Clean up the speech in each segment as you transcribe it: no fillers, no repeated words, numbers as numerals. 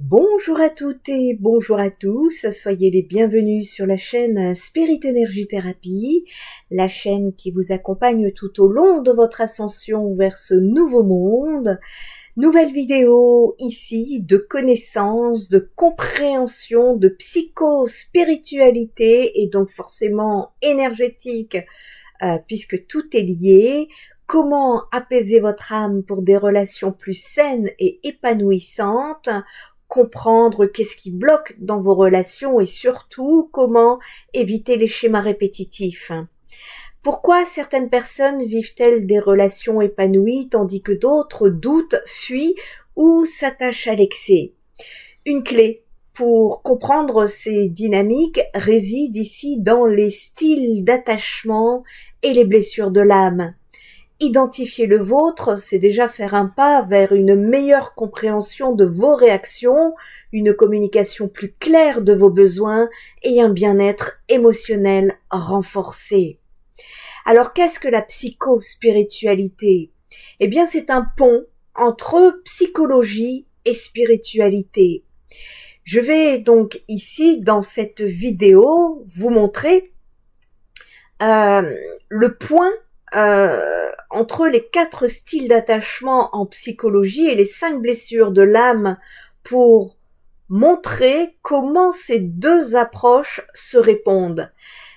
Bonjour à toutes et bonjour à tous, soyez les bienvenus sur la chaîne Spirit Energy Therapy, la chaîne qui vous accompagne tout au long de votre ascension vers ce nouveau monde. Nouvelle vidéo ici de connaissances, de compréhension, de psycho-spiritualité et donc forcément énergétique puisque tout est lié. Comment apaiser votre âme pour des relations plus saines et épanouissantes, comprendre qu'est-ce qui bloque dans vos relations et surtout comment éviter les schémas répétitifs. Pourquoi certaines personnes vivent-elles des relations épanouies tandis que d'autres doutent, fuient ou s'attachent à l'excès? Une clé pour comprendre ces dynamiques réside ici dans les styles d'attachement et les blessures de l'âme. Identifier le vôtre, c'est déjà faire un pas vers une meilleure compréhension de vos réactions, une communication plus claire de vos besoins et un bien-être émotionnel renforcé. Alors, qu'est-ce que la psychospiritualité? Eh bien, c'est un pont entre psychologie et spiritualité. Je vais donc ici, dans cette vidéo, vous montrer le point entre les 4 styles d'attachement en psychologie et les 5 blessures de l'âme pour montrer comment ces deux approches se répondent.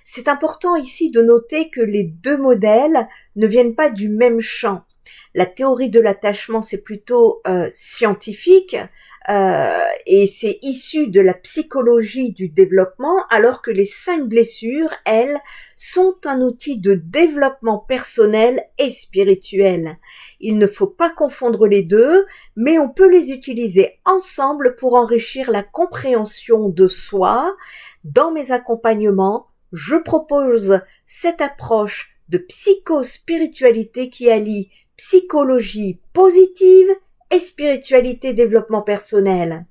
C'est important ici de noter que les deux modèles ne viennent pas du même champ. La théorie de l'attachement, c'est plutôt scientifique et c'est issu de la psychologie du développement, alors que les 5 blessures, elles, sont un outil de développement personnel et spirituel. Il ne faut pas confondre les deux, mais on peut les utiliser ensemble pour enrichir la compréhension de soi. Dans mes accompagnements, je propose cette approche de psychospiritualité qui allie psychologie positive et spiritualité développement personnel.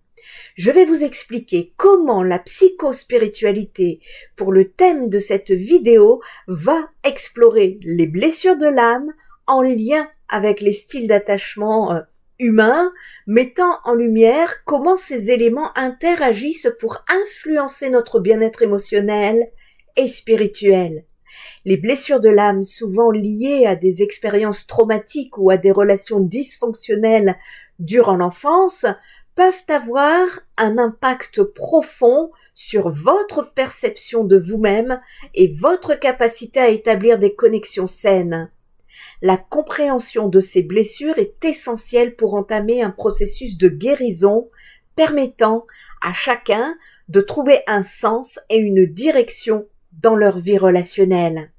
Je vais vous expliquer comment la psychospiritualité, pour le thème de cette vidéo, va explorer les blessures de l'âme en lien avec les styles d'attachement humains, mettant en lumière comment ces éléments interagissent pour influencer notre bien-être émotionnel et spirituel. Les blessures de l'âme, souvent liées à des expériences traumatiques ou à des relations dysfonctionnelles durant l'enfance, peuvent avoir un impact profond sur votre perception de vous-même et votre capacité à établir des connexions saines. La compréhension de ces blessures est essentielle pour entamer un processus de guérison permettant à chacun de trouver un sens et une direction dans leur vie relationnelle.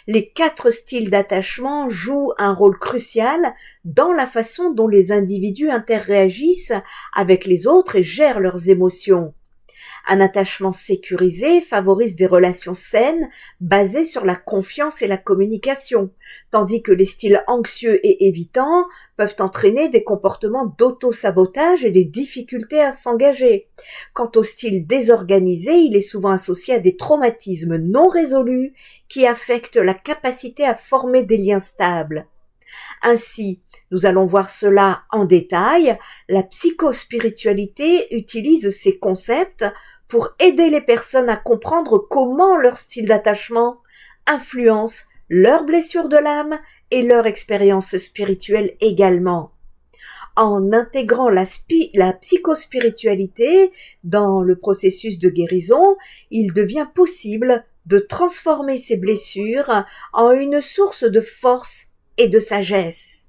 Les 4 styles d'attachement jouent un rôle crucial dans la façon dont les individus interagissent avec les autres et gèrent leurs émotions. Un attachement sécurisé favorise des relations saines basées sur la confiance et la communication, tandis que les styles anxieux et évitants peuvent entraîner des comportements d'auto-sabotage et des difficultés à s'engager. Quant au style désorganisé, il est souvent associé à des traumatismes non résolus qui affectent la capacité à former des liens stables. Ainsi, nous allons voir cela en détail. La psychospiritualité utilise ces concepts pour aider les personnes à comprendre comment leur style d'attachement influence leurs blessures de l'âme et leur expérience spirituelle également. En intégrant la psychospiritualité dans le processus de guérison, il devient possible de transformer ces blessures en une source de force et de sagesse.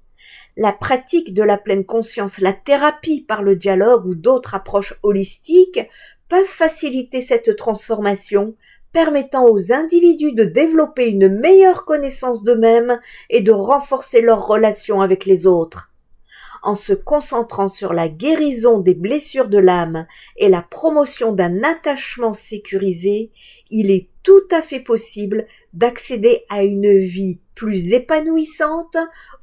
La pratique de la pleine conscience, la thérapie par le dialogue ou d'autres approches holistiques peuvent faciliter cette transformation, permettant aux individus de développer une meilleure connaissance d'eux-mêmes et de renforcer leurs relations avec les autres. En se concentrant sur la guérison des blessures de l'âme et la promotion d'un attachement sécurisé, il est tout à fait possible d'accéder à une vie plus épanouissante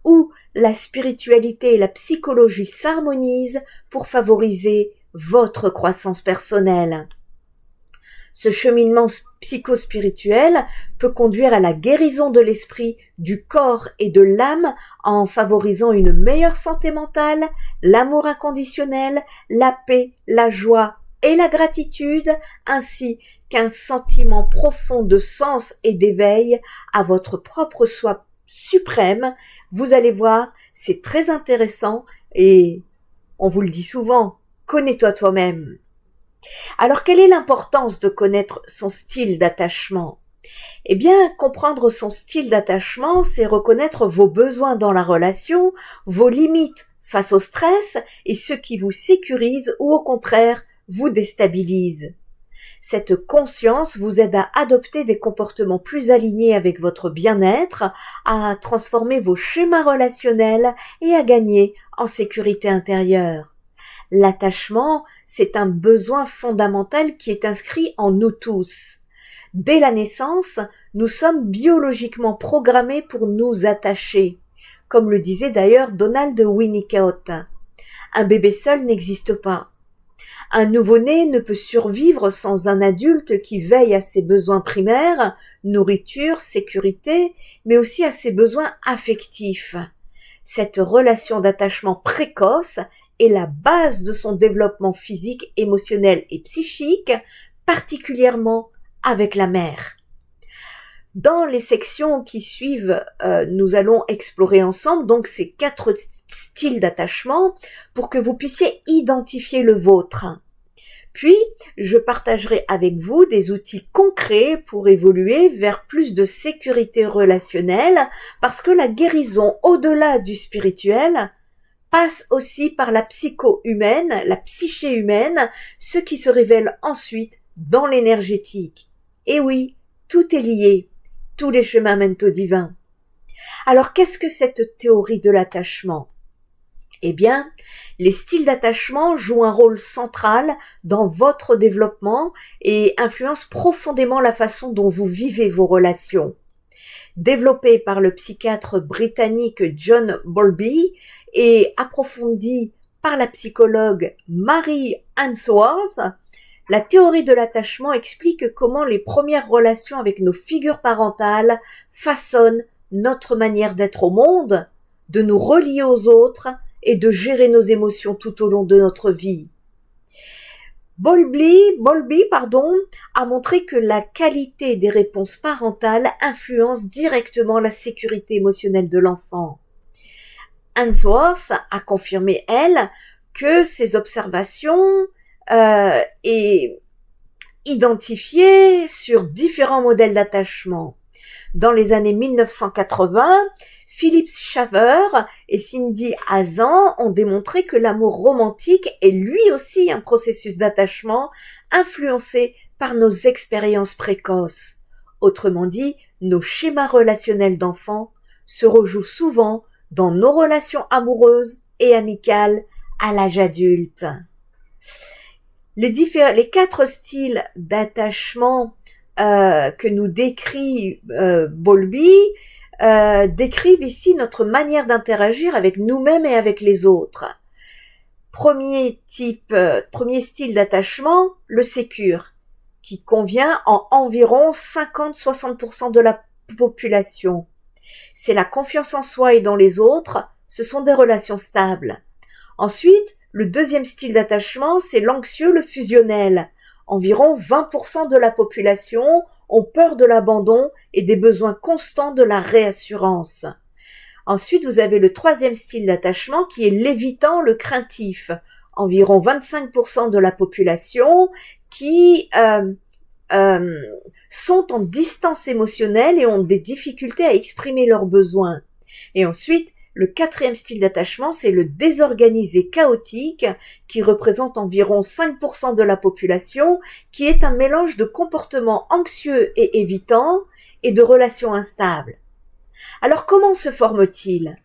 où la spiritualité et la psychologie s'harmonisent pour favoriser votre croissance personnelle. Ce cheminement psychospirituel peut conduire à la guérison de l'esprit, du corps et de l'âme en favorisant une meilleure santé mentale, l'amour inconditionnel, la paix, la joie et la gratitude, ainsi qu'un sentiment profond de sens et d'éveil à votre propre soi suprême. Vous allez voir, c'est très intéressant et on vous le dit souvent, connais-toi toi-même. Alors, quelle est l'importance de connaître son style d'attachement? Eh bien, comprendre son style d'attachement, c'est reconnaître vos besoins dans la relation, vos limites face au stress et ce qui vous sécurise ou au contraire vous déstabilise. Cette conscience vous aide à adopter des comportements plus alignés avec votre bien-être, à transformer vos schémas relationnels et à gagner en sécurité intérieure. L'attachement, c'est un besoin fondamental qui est inscrit en nous tous. Dès la naissance, nous sommes biologiquement programmés pour nous attacher. Comme le disait d'ailleurs Donald Winnicott, un bébé seul n'existe pas. Un nouveau-né ne peut survivre sans un adulte qui veille à ses besoins primaires, nourriture, sécurité, mais aussi à ses besoins affectifs. Cette relation d'attachement précoce est la base de son développement physique, émotionnel et psychique, particulièrement avec la mère. Dans les sections qui suivent, nous allons explorer ensemble donc ces 4 styles d'attachement pour que vous puissiez identifier le vôtre. Puis, je partagerai avec vous des outils concrets pour évoluer vers plus de sécurité relationnelle parce que la guérison au-delà du spirituel passe aussi par la psycho-humaine, la psyché humaine, ce qui se révèle ensuite dans l'énergétique. Et oui, tout est lié, tous les chemins mènent au divin. Alors qu'est-ce que cette théorie de l'attachement? Eh bien, les styles d'attachement jouent un rôle central dans votre développement et influencent profondément la façon dont vous vivez vos relations. Développé par le psychiatre britannique John Bowlby et approfondi par la psychologue Mary Ainsworth, la théorie de l'attachement explique comment les premières relations avec nos figures parentales façonnent notre manière d'être au monde, de nous relier aux autres et de gérer nos émotions tout au long de notre vie. Bowlby, a montré que la qualité des réponses parentales influence directement la sécurité émotionnelle de l'enfant. Ainsworth a confirmé, elle, que ces observations et identifiées sur différents modèles d'attachement. Dans les années 1980, Philip Shaver et Cindy Hazan ont démontré que l'amour romantique est lui aussi un processus d'attachement influencé par nos expériences précoces. Autrement dit, nos schémas relationnels d'enfants se rejouent souvent dans nos relations amoureuses et amicales à l'âge adulte. Les 4 styles d'attachement que nous décrit Bowlby décrivent ici notre manière d'interagir avec nous-mêmes et avec les autres. Premier style d'attachement, le sécure, qui convient en environ 50-60% de la population. C'est la confiance en soi et dans les autres, ce sont des relations stables. Ensuite, le deuxième style d'attachement, c'est l'anxieux, le fusionnel. Environ 20% de la population ont peur de l'abandon et des besoins constants de la réassurance. Ensuite, vous avez le troisième style d'attachement qui est l'évitant, le craintif. Environ 25% de la population qui sont en distance émotionnelle et ont des difficultés à exprimer leurs besoins. Et ensuite, le quatrième style d'attachement, c'est le désorganisé chaotique, qui représente environ 5% de la population, qui est un mélange de comportements anxieux et évitants et de relations instables. Alors comment se forme-t-il ?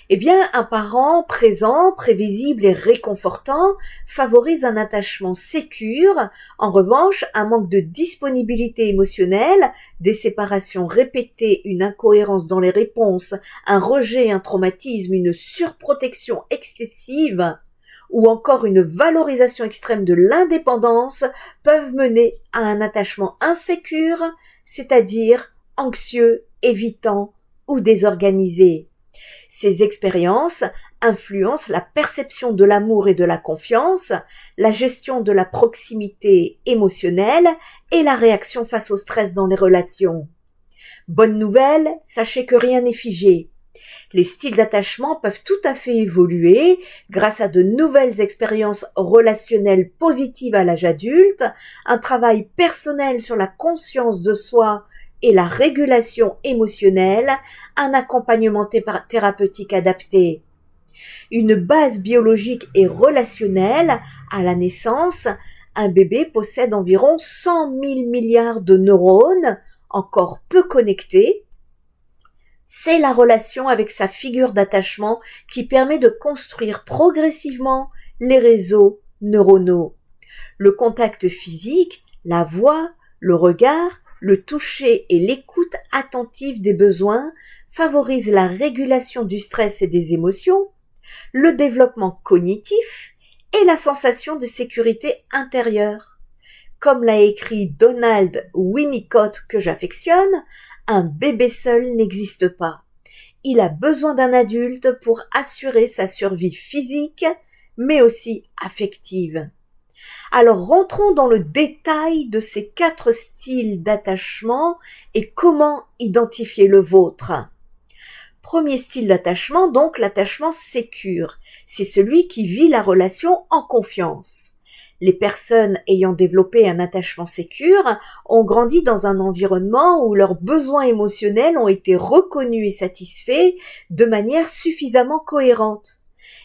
Eh bien, un parent présent, prévisible et réconfortant favorise un attachement sécure. En revanche, un manque de disponibilité émotionnelle, des séparations répétées, une incohérence dans les réponses, un rejet, un traumatisme, une surprotection excessive ou encore une valorisation extrême de l'indépendance peuvent mener à un attachement insécure, c'est-à-dire anxieux, évitant ou désorganisé. Ces expériences influencent la perception de l'amour et de la confiance, la gestion de la proximité émotionnelle et la réaction face au stress dans les relations. Bonne nouvelle, sachez que rien n'est figé. Les styles d'attachement peuvent tout à fait évoluer grâce à de nouvelles expériences relationnelles positives à l'âge adulte, un travail personnel sur la conscience de soi et la régulation émotionnelle, un accompagnement thérapeutique adapté. Une base biologique et relationnelle, à la naissance, un bébé possède environ 100 000 milliards de neurones, encore peu connectés. C'est la relation avec sa figure d'attachement qui permet de construire progressivement les réseaux neuronaux. Le contact physique, la voix, le regard, le toucher et l'écoute attentive des besoins favorisent la régulation du stress et des émotions, le développement cognitif et la sensation de sécurité intérieure. Comme l'a écrit Donald Winnicott, que j'affectionne, un bébé seul n'existe pas. Il a besoin d'un adulte pour assurer sa survie physique, mais aussi affective. Alors rentrons dans le détail de ces 4 styles d'attachement et comment identifier le vôtre. Premier style d'attachement, donc l'attachement sécure. C'est celui qui vit la relation en confiance. Les personnes ayant développé un attachement sécure ont grandi dans un environnement où leurs besoins émotionnels ont été reconnus et satisfaits de manière suffisamment cohérente.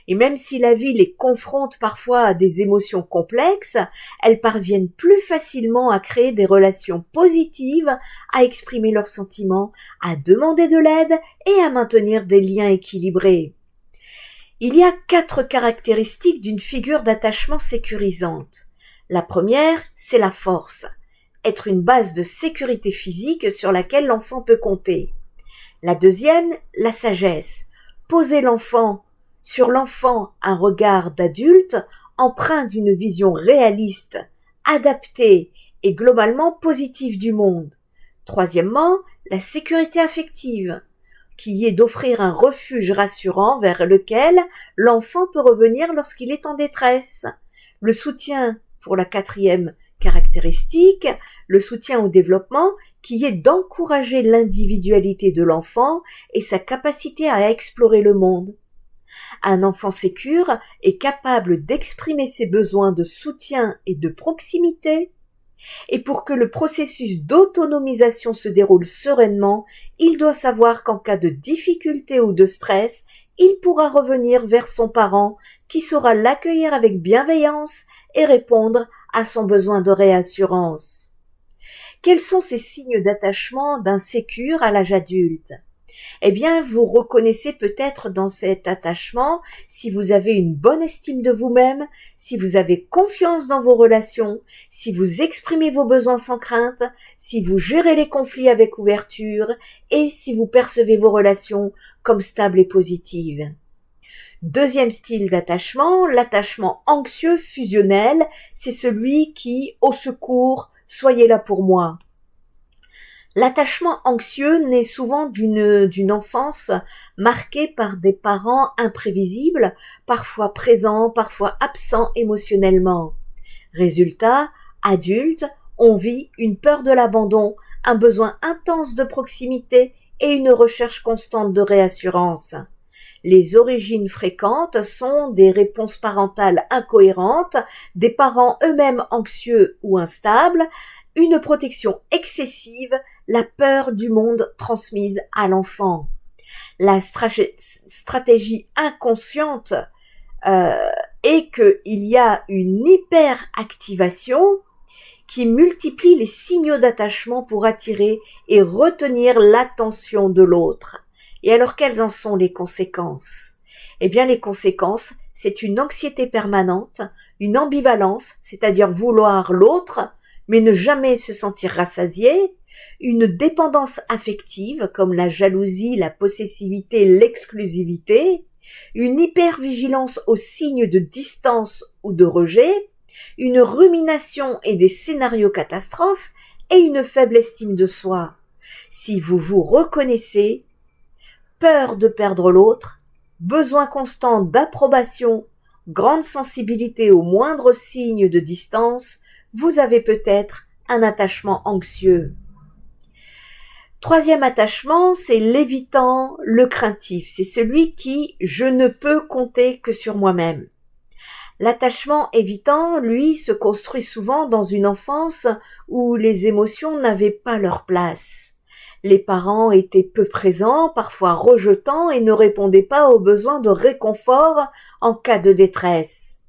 Et même si la vie les confronte parfois à des émotions complexes, elles parviennent plus facilement à créer des relations positives, à exprimer leurs sentiments, à demander de l'aide et à maintenir des liens équilibrés. Il y a 4 caractéristiques d'une figure d'attachement sécurisante. La première, c'est la force. Être une base de sécurité physique sur laquelle l'enfant peut compter. La deuxième, la sagesse. Poser sur l'enfant un regard d'adulte empreint d'une vision réaliste, adaptée et globalement positive du monde. Troisièmement, la sécurité affective, qui est d'offrir un refuge rassurant vers lequel l'enfant peut revenir lorsqu'il est en détresse. Le soutien, pour la 4e caractéristique, le soutien au développement, qui est d'encourager l'individualité de l'enfant et sa capacité à explorer le monde. Un enfant sécure est capable d'exprimer ses besoins de soutien et de proximité. Et pour que le processus d'autonomisation se déroule sereinement, il doit savoir qu'en cas de difficulté ou de stress, il pourra revenir vers son parent qui saura l'accueillir avec bienveillance et répondre à son besoin de réassurance. Quels sont ces signes d'attachement d'un sécure à l'âge adulte ? Eh bien, vous reconnaissez peut-être dans cet attachement si vous avez une bonne estime de vous-même, si vous avez confiance dans vos relations, si vous exprimez vos besoins sans crainte, si vous gérez les conflits avec ouverture et si vous percevez vos relations comme stables et positives. Deuxième style d'attachement, l'attachement anxieux fusionnel, c'est celui qui, au secours, soyez là pour moi. L'attachement anxieux naît souvent d'une enfance marquée par des parents imprévisibles, parfois présents, parfois absents émotionnellement. Résultat, adultes, on vit une peur de l'abandon, un besoin intense de proximité et une recherche constante de réassurance. Les origines fréquentes sont des réponses parentales incohérentes, des parents eux-mêmes anxieux ou instables, une protection excessive, la peur du monde transmise à l'enfant. La stratégie inconsciente est qu'il y a une hyperactivation qui multiplie les signaux d'attachement pour attirer et retenir l'attention de l'autre. Et alors, quelles en sont les conséquences ? Eh bien, les conséquences, c'est une anxiété permanente, une ambivalence, c'est-à-dire vouloir l'autre, mais ne jamais se sentir rassasié, une dépendance affective comme la jalousie, la possessivité, l'exclusivité, une hypervigilance aux signes de distance ou de rejet, une rumination et des scénarios catastrophes et une faible estime de soi. Si vous vous reconnaissez, peur de perdre l'autre, besoin constant d'approbation, grande sensibilité aux moindres signes de distance, vous avez peut-être un attachement anxieux. Troisième attachement, c'est l'évitant, le craintif. C'est celui qui « je ne peux compter que sur moi-même ». L'attachement évitant, lui, se construit souvent dans une enfance où les émotions n'avaient pas leur place. Les parents étaient peu présents, parfois rejetants et ne répondaient pas aux besoins de réconfort en cas de détresse.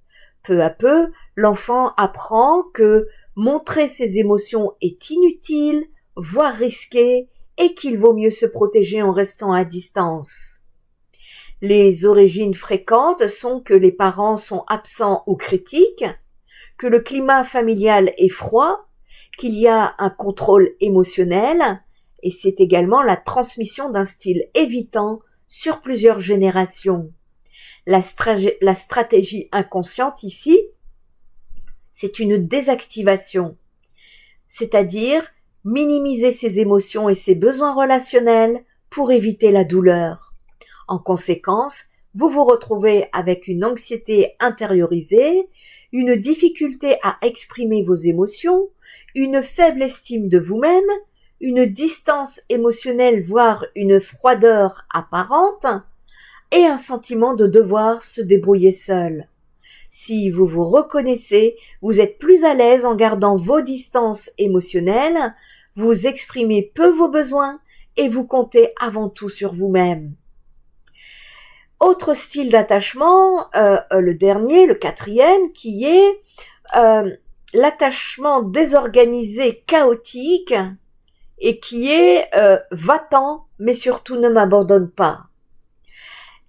Peu à peu, l'enfant apprend que montrer ses émotions est inutile, voire risqué, et qu'il vaut mieux se protéger en restant à distance. Les origines fréquentes sont que les parents sont absents ou critiques, que le climat familial est froid, qu'il y a un contrôle émotionnel, et c'est également la transmission d'un style évitant sur plusieurs générations. La stratégie inconsciente ici, c'est une désactivation, c'est-à-dire minimiser ses émotions et ses besoins relationnels pour éviter la douleur. En conséquence, vous vous retrouvez avec une anxiété intériorisée, une difficulté à exprimer vos émotions, une faible estime de vous-même, une distance émotionnelle voire une froideur apparente et un sentiment de devoir se débrouiller seul. Si vous vous reconnaissez, vous êtes plus à l'aise en gardant vos distances émotionnelles, vous exprimez peu vos besoins et vous comptez avant tout sur vous-même. Autre style d'attachement, le dernier, le quatrième, qui est l'attachement désorganisé, chaotique, et qui est va-t'en, mais surtout ne m'abandonne pas.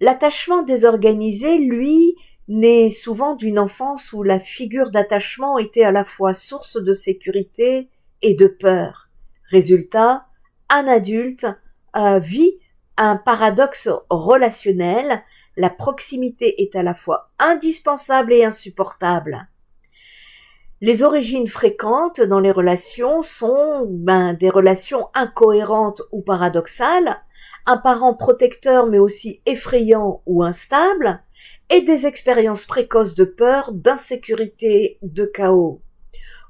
L'attachement désorganisé, lui, naît souvent d'une enfance où la figure d'attachement était à la fois source de sécurité et de peur. Résultat, un adulte vit un paradoxe relationnel, la proximité est à la fois indispensable et insupportable. Les origines fréquentes dans les relations sont des relations incohérentes ou paradoxales, un parent protecteur mais aussi effrayant ou instable, et des expériences précoces de peur, d'insécurité, de chaos.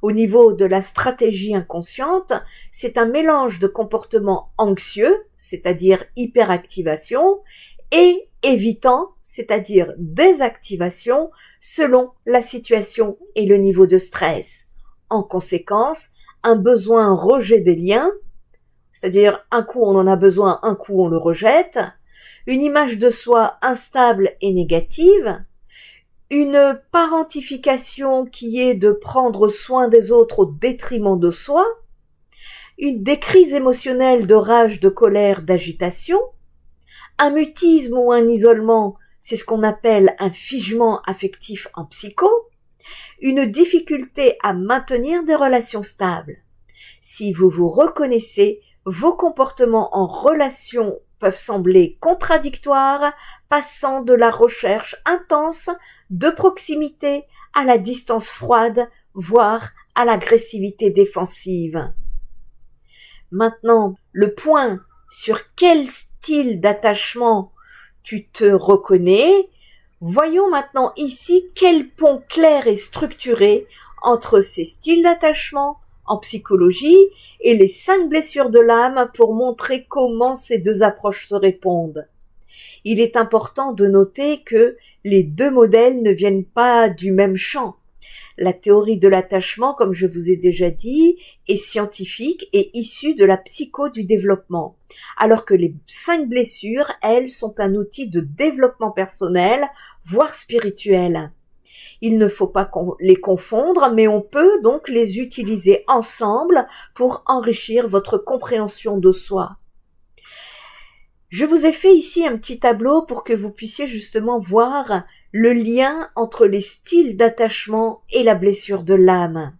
Au niveau de la stratégie inconsciente, c'est un mélange de comportements anxieux, c'est-à-dire hyperactivation, et évitant, c'est-à-dire désactivation, selon la situation et le niveau de stress. En conséquence, un besoin rejet des liens, c'est-à-dire un coup on en a besoin, un coup on le rejette, une image de soi instable et négative, une parentification qui est de prendre soin des autres au détriment de soi, des crises émotionnelles de rage, de colère, d'agitation, un mutisme ou un isolement, c'est ce qu'on appelle un figement affectif en psycho, une difficulté à maintenir des relations stables. Si vous vous reconnaissez, vos comportements en relation peuvent sembler contradictoires, passant de la recherche intense de proximité à la distance froide, voire à l'agressivité défensive. Maintenant, le point sur quel style d'attachement tu te reconnais, voyons maintenant ici quel pont clair et structuré entre ces styles d'attachement en psychologie et les 5 blessures de l'âme pour montrer comment ces deux approches se répondent. Il est important de noter que les deux modèles ne viennent pas du même champ. La théorie de l'attachement, comme je vous ai déjà dit, est scientifique et issue de la psycho du développement, alors que les 5 blessures, elles, sont un outil de développement personnel, voire spirituel. Il ne faut pas les confondre, mais on peut donc les utiliser ensemble pour enrichir votre compréhension de soi. Je vous ai fait ici un petit tableau pour que vous puissiez justement voir le lien entre les styles d'attachement et la blessure de l'âme.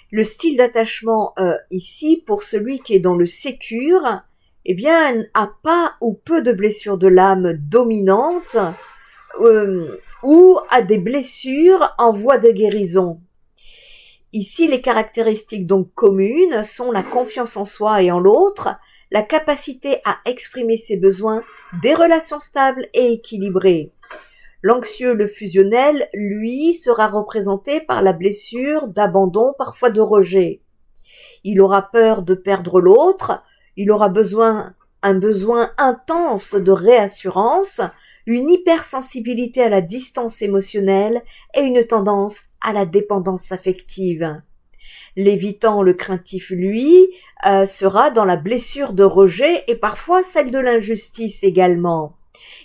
Le style d'attachement ici, pour celui qui est dans le sécure, eh bien, a pas ou peu de blessures de l'âme dominantes ou a des blessures en voie de guérison. Ici, les caractéristiques donc communes sont la confiance en soi et en l'autre, la capacité à exprimer ses besoins, des relations stables et équilibrées. L'anxieux, le fusionnel, lui, sera représenté par la blessure d'abandon, parfois de rejet. Il aura peur de perdre l'autre, il aura un besoin intense de réassurance, une hypersensibilité à la distance émotionnelle et une tendance à la dépendance affective. L'évitant, le craintif, lui, sera dans la blessure de rejet et parfois celle de l'injustice également.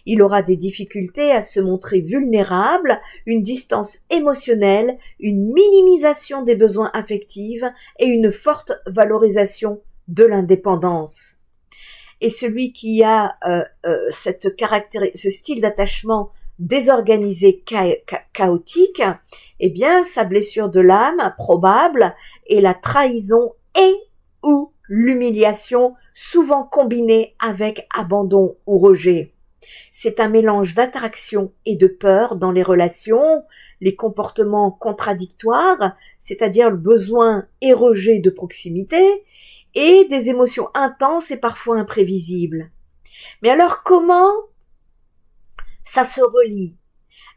Il aura des difficultés à se montrer vulnérable, une distance émotionnelle, une minimisation des besoins affectifs et une forte valorisation de l'indépendance. Et celui qui a ce style d'attachement désorganisé, chaotique, eh bien, sa blessure de l'âme probable est la trahison et ou l'humiliation, souvent combinée avec abandon ou rejet. C'est un mélange d'attraction et de peur dans les relations, les comportements contradictoires, c'est-à-dire le besoin et rejet de proximité, et des émotions intenses et parfois imprévisibles. Mais alors comment ça se relie?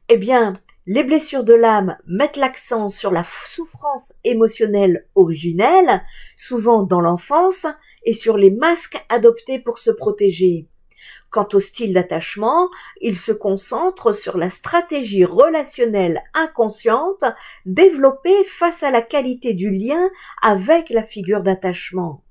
Eh bien, les blessures de l'âme mettent l'accent sur la souffrance émotionnelle originelle, souvent dans l'enfance, et sur les masques adoptés pour se protéger. Quant au style d'attachement, il se concentre sur la stratégie relationnelle inconsciente développée face à la qualité du lien avec la figure d'attachement.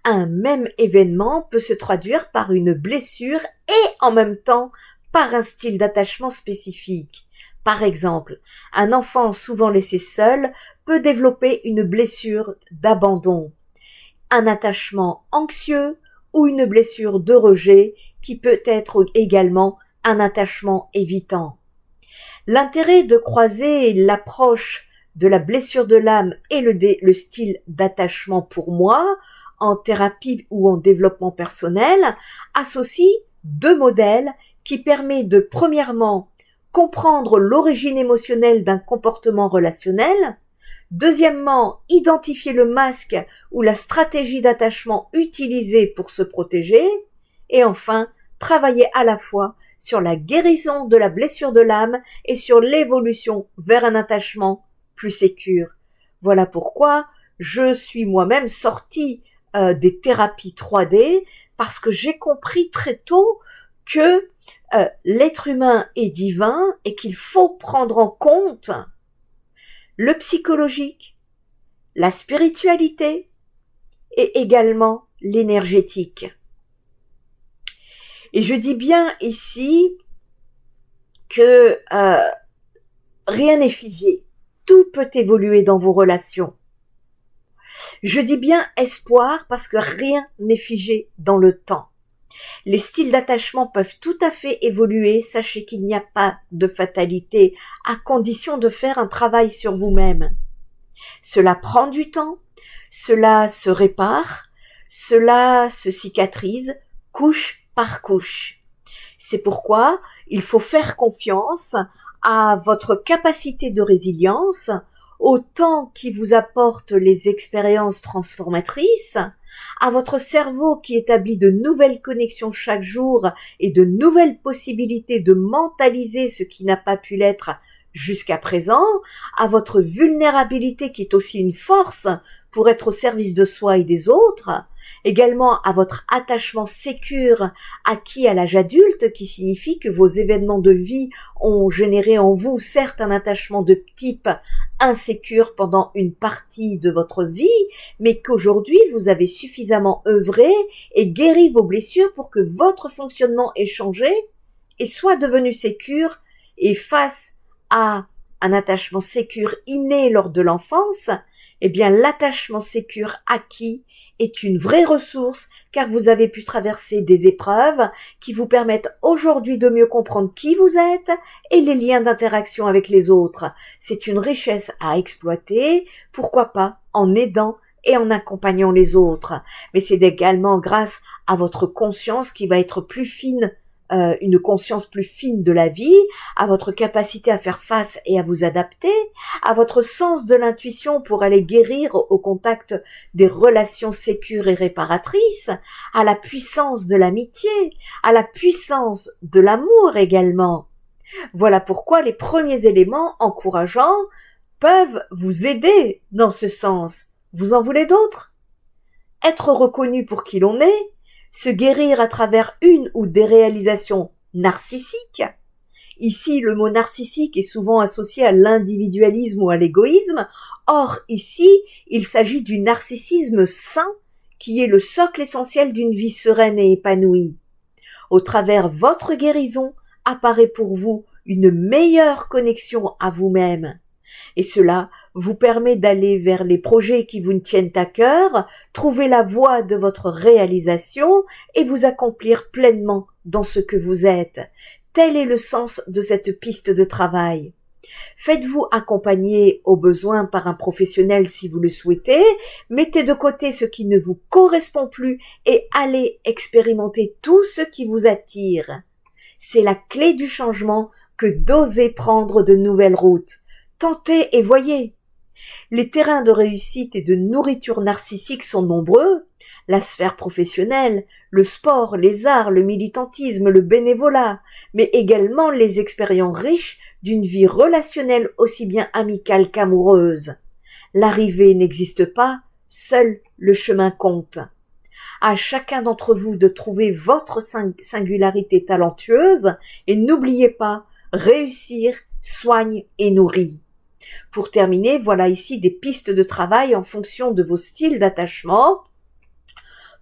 Un même événement peut se traduire par une blessure et en même temps par un style d'attachement spécifique. Par exemple, un enfant souvent laissé seul peut développer une blessure d'abandon, un attachement anxieux ou une blessure de rejet qui peut être également un attachement évitant. L'intérêt de croiser l'approche de la blessure de l'âme et le style d'attachement pour moi, en thérapie ou en développement personnel, associe deux modèles qui permettent de, premièrement, comprendre l'origine émotionnelle d'un comportement relationnel, deuxièmement, identifier le masque ou la stratégie d'attachement utilisée pour se protéger, et enfin, travailler à la fois sur la guérison de la blessure de l'âme et sur l'évolution vers un attachement plus sécure. Voilà pourquoi je suis moi-même sortie des thérapies 3D parce que j'ai compris très tôt que l'être humain est divin et qu'il faut prendre en compte le psychologique, la spiritualité et également l'énergétique. Et je dis bien ici que rien n'est figé, tout peut évoluer dans vos relations. Je dis bien espoir parce que rien n'est figé dans le temps. Les styles d'attachement peuvent tout à fait évoluer, sachez qu'il n'y a pas de fatalité, à condition de faire un travail sur vous-même. Cela prend du temps, cela se répare, cela se cicatrise, couche par couche. C'est pourquoi il faut faire confiance à votre capacité de résilience, au temps qui vous apporte les expériences transformatrices, à votre cerveau qui établit de nouvelles connexions chaque jour et de nouvelles possibilités de mentaliser ce qui n'a pas pu l'être jusqu'à présent, à votre vulnérabilité qui est aussi une force pour être au service de soi et des autres, également à votre attachement sécure acquis à l'âge adulte, qui signifie que vos événements de vie ont généré en vous certes un attachement de type insécure pendant une partie de votre vie, mais qu'aujourd'hui vous avez suffisamment œuvré et guéri vos blessures pour que votre fonctionnement ait changé et soit devenu sécure, et face à un attachement sécure inné lors de l'enfance, eh bien l'attachement sécure acquis est une vraie ressource car vous avez pu traverser des épreuves qui vous permettent aujourd'hui de mieux comprendre qui vous êtes et les liens d'interaction avec les autres. C'est une richesse à exploiter, pourquoi pas en aidant et en accompagnant les autres. Mais c'est également grâce à votre conscience qui va être plus fine, une conscience plus fine de la vie, à votre capacité à faire face et à vous adapter, à votre sens de l'intuition pour aller guérir au contact des relations sécures et réparatrices, à la puissance de l'amitié, à la puissance de l'amour également. Voilà pourquoi les premiers éléments encourageants peuvent vous aider dans ce sens. Vous en voulez d'autres? Être reconnu pour qui l'on est, se guérir à travers une ou des réalisations narcissiques. Ici, le mot narcissique est souvent associé à l'individualisme ou à l'égoïsme. Or, ici, il s'agit du narcissisme sain qui est le socle essentiel d'une vie sereine et épanouie. Au travers votre guérison apparaît pour vous une meilleure connexion à vous-même. Et cela vous permet d'aller vers les projets qui vous tiennent à cœur, trouver la voie de votre réalisation et vous accomplir pleinement dans ce que vous êtes. Tel est le sens de cette piste de travail. Faites-vous accompagner au besoin par un professionnel si vous le souhaitez, mettez de côté ce qui ne vous correspond plus et allez expérimenter tout ce qui vous attire. C'est la clé du changement que d'oser prendre de nouvelles routes. Tentez et voyez. Les terrains de réussite et de nourriture narcissique sont nombreux. La sphère professionnelle, le sport, les arts, le militantisme, le bénévolat, mais également les expériences riches d'une vie relationnelle aussi bien amicale qu'amoureuse. L'arrivée n'existe pas, seul le chemin compte. À chacun d'entre vous de trouver votre singularité talentueuse et n'oubliez pas, réussir soigne et nourrit. Pour terminer, voilà ici des pistes de travail en fonction de vos styles d'attachement.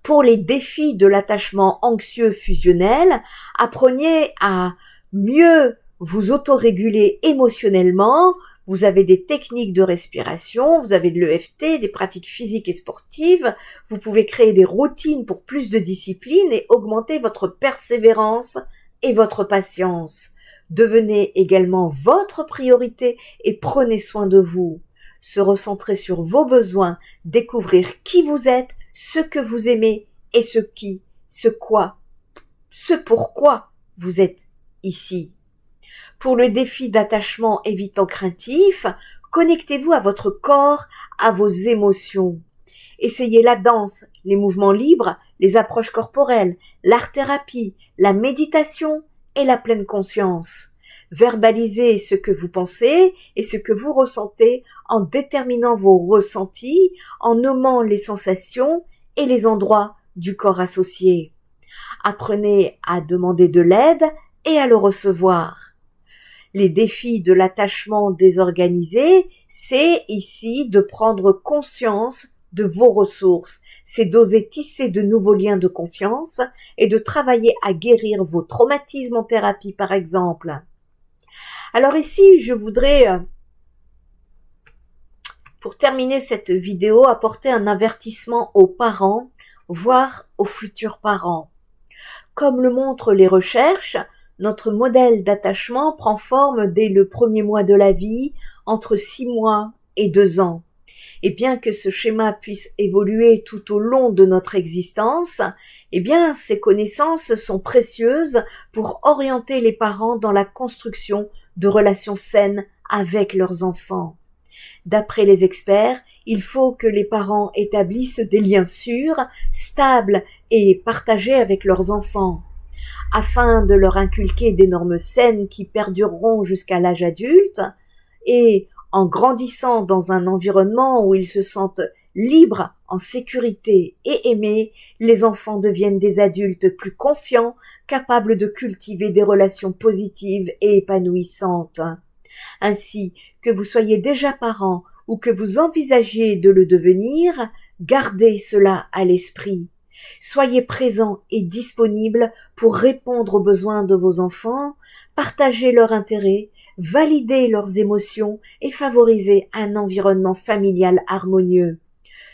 Pour les défis de l'attachement anxieux fusionnel, apprenez à mieux vous autoréguler émotionnellement. Vous avez des techniques de respiration, vous avez de l'EFT, des pratiques physiques et sportives. Vous pouvez créer des routines pour plus de discipline et augmenter votre persévérance et votre patience. Devenez également votre priorité et prenez soin de vous. Se recentrer sur vos besoins, découvrir qui vous êtes, ce que vous aimez et ce pourquoi vous êtes ici. Pour le défi d'attachement évitant craintif, connectez-vous à votre corps, à vos émotions. Essayez la danse, les mouvements libres, les approches corporelles, l'art-thérapie, la méditation et la pleine conscience. Verbalisez ce que vous pensez et ce que vous ressentez en déterminant vos ressentis, en nommant les sensations et les endroits du corps associés. Apprenez à demander de l'aide et à le recevoir. Les défis de l'attachement désorganisé, c'est ici de prendre conscience de vos ressources, c'est d'oser tisser de nouveaux liens de confiance et de travailler à guérir vos traumatismes en thérapie par exemple. Alors ici, je voudrais, pour terminer cette vidéo, apporter un avertissement aux parents, voire aux futurs parents. Comme le montrent les recherches, notre modèle d'attachement prend forme dès le premier mois de la vie, entre 6 mois et 2 ans. Et bien que ce schéma puisse évoluer tout au long de notre existence, eh bien, ces connaissances sont précieuses pour orienter les parents dans la construction de relations saines avec leurs enfants. D'après les experts, il faut que les parents établissent des liens sûrs, stables et partagés avec leurs enfants, afin de leur inculquer des normes saines qui perdureront jusqu'à l'âge adulte et en grandissant dans un environnement où ils se sentent libres, en sécurité et aimés, les enfants deviennent des adultes plus confiants, capables de cultiver des relations positives et épanouissantes. Ainsi, que vous soyez déjà parent ou que vous envisagiez de le devenir, gardez cela à l'esprit. Soyez présents et disponibles pour répondre aux besoins de vos enfants, partager leurs intérêts, valider leurs émotions et favoriser un environnement familial harmonieux.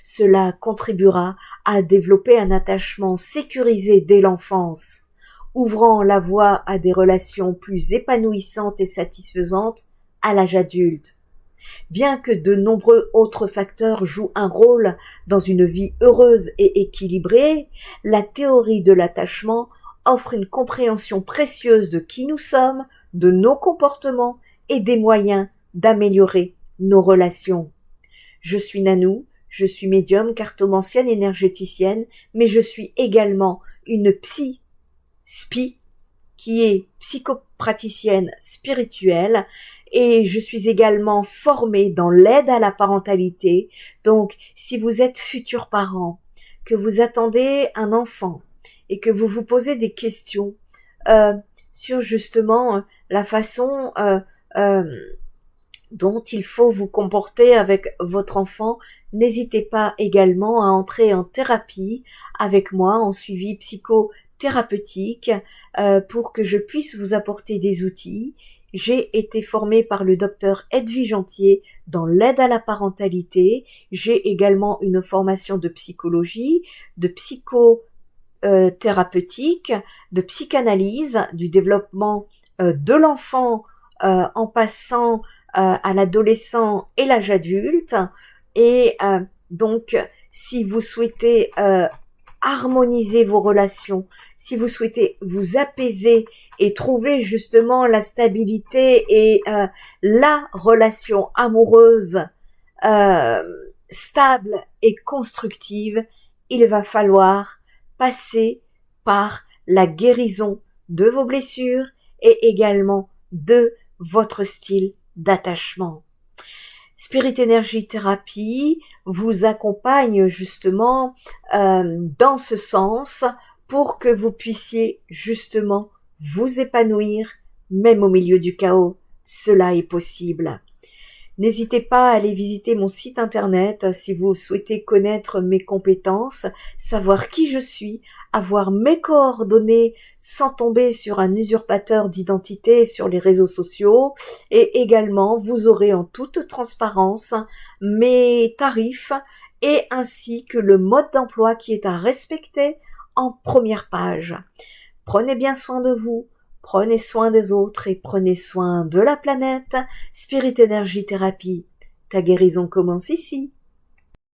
Cela contribuera à développer un attachement sécurisé dès l'enfance, ouvrant la voie à des relations plus épanouissantes et satisfaisantes à l'âge adulte. Bien que de nombreux autres facteurs jouent un rôle dans une vie heureuse et équilibrée, la théorie de l'attachement offre une compréhension précieuse de qui nous sommes, de nos comportements et des moyens d'améliorer nos relations. Je suis Nanou, je suis médium, cartomancienne, énergéticienne, mais je suis également une spi, qui est psychopraticienne spirituelle, et je suis également formée dans l'aide à la parentalité. Donc, si vous êtes futur parent, que vous attendez un enfant et que vous vous posez des questions sur justement la façon dont il faut vous comporter avec votre enfant, n'hésitez pas également à entrer en thérapie avec moi en suivi psychothérapeutique pour que je puisse vous apporter des outils. J'ai été formée par le docteur Edwige Antier dans l'aide à la parentalité. J'ai également une formation de psychologie, de psychothérapeutique, de psychanalyse, du développement de l'enfant en passant à l'adolescent et l'âge adulte. Et donc, si vous souhaitez harmoniser vos relations, si vous souhaitez vous apaiser et trouver justement la stabilité et la relation amoureuse stable et constructive, il va falloir passer par la guérison de vos blessures et également de votre style d'attachement. Spirit Energy Therapy vous accompagne justement dans ce sens pour que vous puissiez justement vous épanouir même au milieu du chaos. Cela est possible. N'hésitez pas à aller visiter mon site internet si vous souhaitez connaître mes compétences, savoir qui je suis, avoir mes coordonnées sans tomber sur un usurpateur d'identité sur les réseaux sociaux, et également vous aurez en toute transparence mes tarifs et ainsi que le mode d'emploi qui est à respecter en première page. Prenez bien soin de vous. Prenez soin des autres et prenez soin de la planète. Spirit Energy Therapy, ta guérison commence ici.